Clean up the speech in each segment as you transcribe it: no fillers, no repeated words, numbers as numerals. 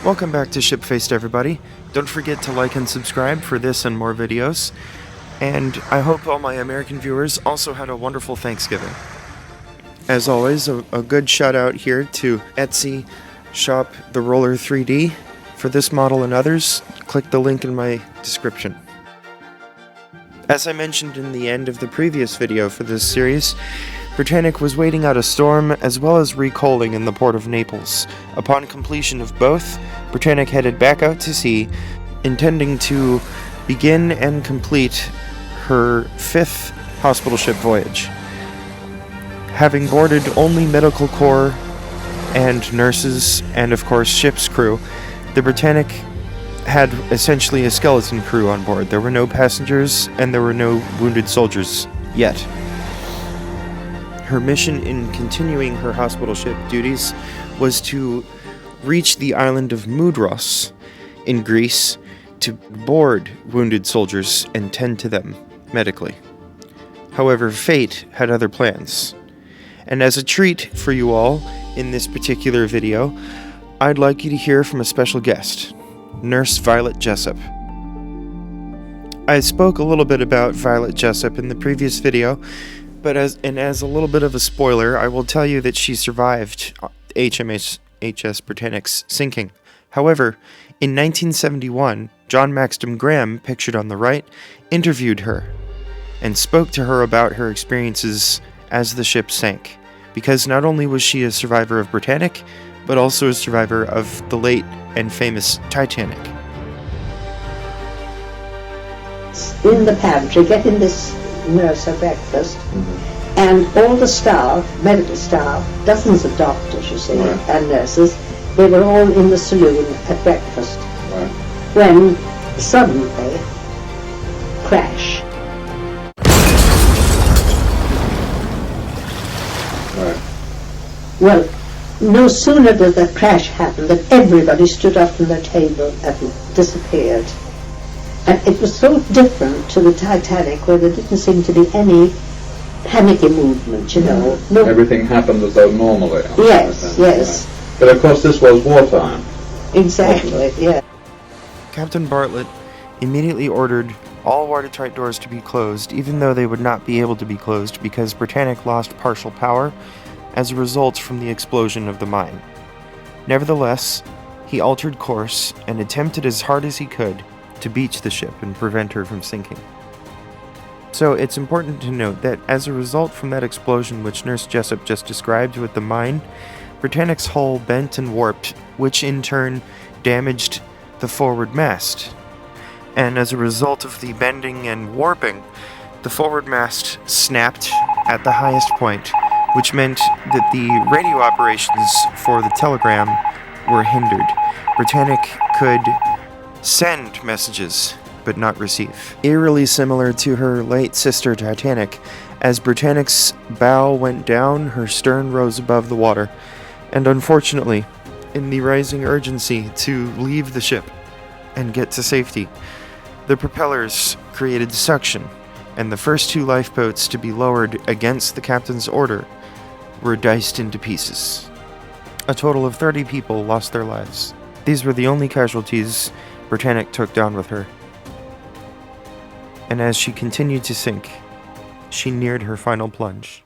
Welcome back to Shipfaced, everybody. Don't forget to like and subscribe for this and more videos. And I hope all my American viewers also had a wonderful Thanksgiving. As always, a good shout out here to Etsy shop The Roller 3D. For this model and others, click the link in my description. As I mentioned in the end of the previous video for this series, Britannic was waiting out a storm as well as recoaling in the port of Naples. Upon completion of both, Britannic headed back out to sea, intending to begin and complete her 5th hospital ship voyage. Having boarded only medical corps and nurses and of course ship's crew, the Britannic had essentially a skeleton crew on board. There were no passengers and there were no wounded soldiers yet. Her mission in continuing her hospital ship duties was to reach the island of Mudros in Greece to board wounded soldiers and tend to them medically. However, fate had other plans. And as a treat for you all in this particular video, I'd like you to hear from a special guest, Nurse Violet Jessup. I spoke a little bit about Violet Jessup in the previous video, but as a little bit of a spoiler, I will tell you that she survived HMS Britannic's sinking. However, in 1971, John Maxton Graham, pictured on the right, interviewed her and spoke to her about her experiences as the ship sank, because not only was she a survivor of Britannic, but also a survivor of the late and famous Titanic. In the pantry, getting this nurse her breakfast, and all the staff, medical staff, dozens of doctors, you see, right, and nurses, they were all in the saloon at breakfast. Right. When suddenly, crash. Right. Well, no sooner did that crash happen than everybody stood up from their table and disappeared. And it was so different to the Titanic, where there didn't seem to be any panicky movement, you know. No. Everything happened as though normally. Yes, yes. Right. But of course this was wartime. Exactly, yeah. Captain Bartlett immediately ordered all watertight doors to be closed, even though they would not be able to be closed because Britannic lost partial power as a result from the explosion of the mine. Nevertheless, he altered course and attempted as hard as he could to beach the ship and prevent her from sinking. So it's important to note that as a result from that explosion which Nurse Jessup just described with the mine, Britannic's hull bent and warped, which in turn damaged the forward mast. And as a result of the bending and warping, the forward mast snapped at the highest point, which meant that the radio operations for the telegram were hindered. Britannic could send messages, but not receive. Eerily similar to her late sister Titanic, as Britannic's bow went down, her stern rose above the water, and unfortunately, in the rising urgency to leave the ship and get to safety, the propellers created suction, and the first 2 lifeboats to be lowered against the captain's order were diced into pieces. A total of 30 people lost their lives. These were the only casualties Britannic took down with her. And as she continued to sink, she neared her final plunge.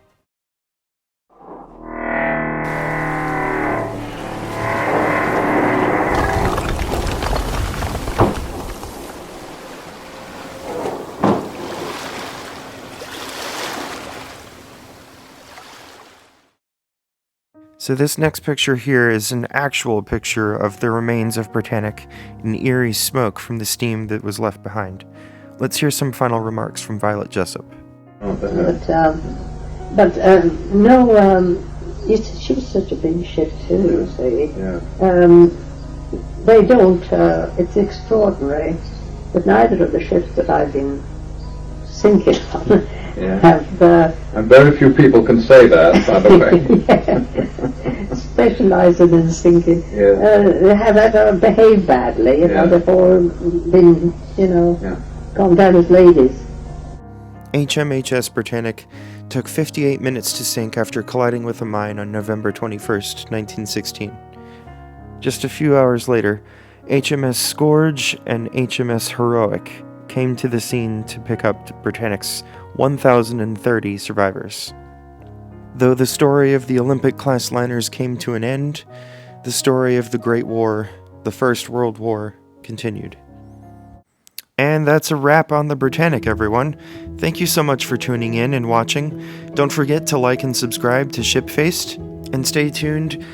So this next picture here is an actual picture of the remains of Britannic in eerie smoke from the steam that was left behind. Let's hear some final remarks from Violet Jessup. She was such a big ship too, Yeah. see. Yeah. They don't, it's extraordinary, but neither of the ships that I've been sinking on have... and very few people can say that, by the way. Yeah. specialising in sinking, Yeah. have ever behaved badly, they've all been, gone down as ladies. HMHS Britannic took 58 minutes to sink after colliding with a mine on November 21st, 1916. Just a few hours later, HMS Scourge and HMS Heroic came to the scene to pick up Britannic's 1,030 survivors. Though the story of the Olympic-class liners came to an end, the story of the Great War, the First World War, continued. And that's a wrap on the Britannic, everyone. Thank you so much for tuning in and watching. Don't forget to like and subscribe to Shipfaced, and stay tuned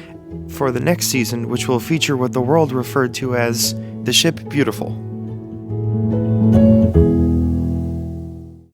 for the next season, which will feature what the world referred to as the Ship Beautiful.